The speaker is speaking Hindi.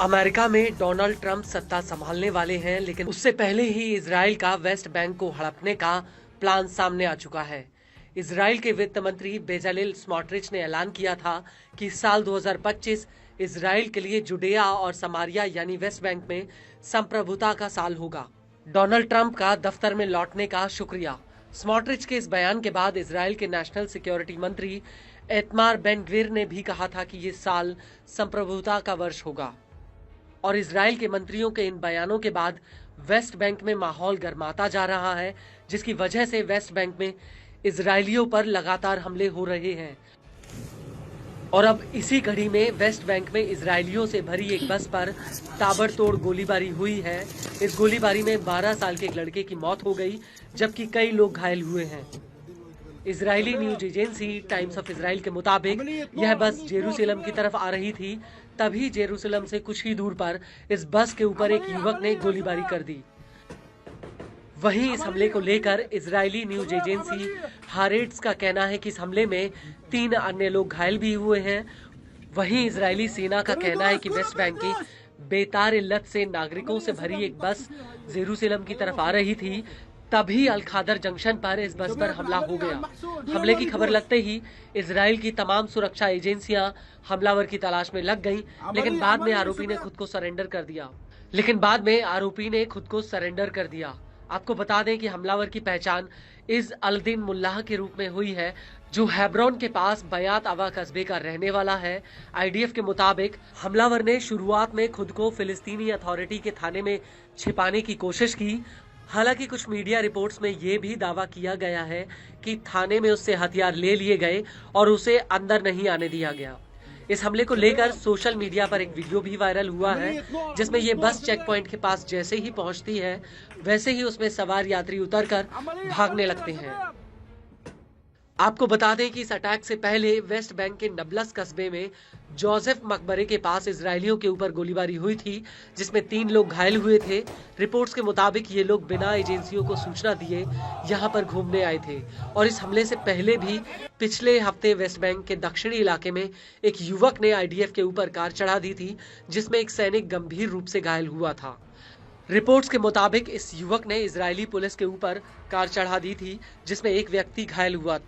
अमेरिका में डोनाल्ड ट्रंप सत्ता संभालने वाले हैं, लेकिन उससे पहले ही इजराइल का वेस्ट बैंक को हड़पने का प्लान सामने आ चुका है। इजराइल के वित्त मंत्री बेजालिल स्मोट्रिच ने ऐलान किया था कि साल 2025 इजराइल के लिए जुडेया और समारिया यानी वेस्ट बैंक में संप्रभुता का साल होगा। डोनाल्ड ट्रंप का दफ्तर में लौटने का शुक्रिया। स्मोट्रिच के इस बयान के बाद इजराइल के नेशनल सिक्योरिटी मंत्री इतमार बेन ग्विर ने भी कहा था कि ये साल संप्रभुता का वर्ष होगा। और इजराइल के मंत्रियों के इन बयानों के बाद वेस्ट बैंक में माहौल गर्माता जा रहा है, जिसकी वजह से वेस्ट बैंक में इजरायलियों पर लगातार हमले हो रहे हैं। और अब इसी घड़ी में वेस्ट बैंक में इजरायलियों से भरी एक बस पर ताबड़तोड़ गोलीबारी हुई है। इस गोलीबारी में 12 साल के एक लड़के की मौत हो गई, जबकि कई लोग घायल हुए हैं। Israeli news agency times of Israel के मुताबिक यह बस जेरूसलम की तरफ आ रही थी, तभी जेरूसलम से कुछ ही दूर पर इस बस के ऊपर एक युवक ने गोलीबारी कर दी। वहीं इस हमले को लेकर इजरायली न्यूज एजेंसी हारेट्स का कहना है कि इस हमले में 3 अन्य लोग घायल भी हुए हैं। वहीं इजरायली सेना का कहना है कि वेस्ट बैंक की बेतार इल्लत से नागरिकों से भरी एक बस जेरूसलम की तरफ आ रही थी, तभी अल खादर जंक्शन पर इस बस पर हमला हो गया। हमले की खबर लगते ही इजराइल की तमाम सुरक्षा एजेंसियां हमलावर की तलाश में लग गईं, लेकिन बाद में आरोपी ने खुद को सरेंडर कर दिया। आपको बता दें कि हमलावर की पहचान इज अल-दिन मुल्लाह के रूप में हुई है, जो हेब्रोन के पास बयात अवा कस्बे का रहने वाला है। आईडीएफ के मुताबिक हमलावर ने शुरुआत में खुद को फिलिस्तीनी अथॉरिटी के थाने में छिपाने की कोशिश की। हालांकि कुछ मीडिया रिपोर्ट्स में ये भी दावा किया गया है कि थाने में उससे हथियार ले लिए गए और उसे अंदर नहीं आने दिया गया। इस हमले को लेकर सोशल मीडिया पर एक वीडियो भी वायरल हुआ है, जिसमें ये बस चेक पॉइंट के पास जैसे ही पहुंचती है, वैसे ही उसमें सवार यात्री उतरकर भागने लगते हैं। आपको बता दें कि इस अटैक से पहले वेस्ट बैंक के नबलस कस्बे में जोसेफ मकबरे के पास इजरायलियों के ऊपर गोलीबारी हुई थी, जिसमें 3 लोग घायल हुए थे। रिपोर्ट्स के मुताबिक ये लोग बिना एजेंसियों को सूचना दिए यहां पर घूमने आए थे। और इस हमले से पहले भी पिछले हफ्ते वेस्ट बैंक के दक्षिणी इलाके में एक युवक ने आईडीएफ के ऊपर कार चढ़ा दी थी, जिसमें एक सैनिक गंभीर रूप से घायल हुआ था। रिपोर्ट्स के मुताबिक इस युवक ने इजरायली पुलिस के ऊपर कार चढ़ा दी थी, जिसमें एक व्यक्ति घायल हुआ।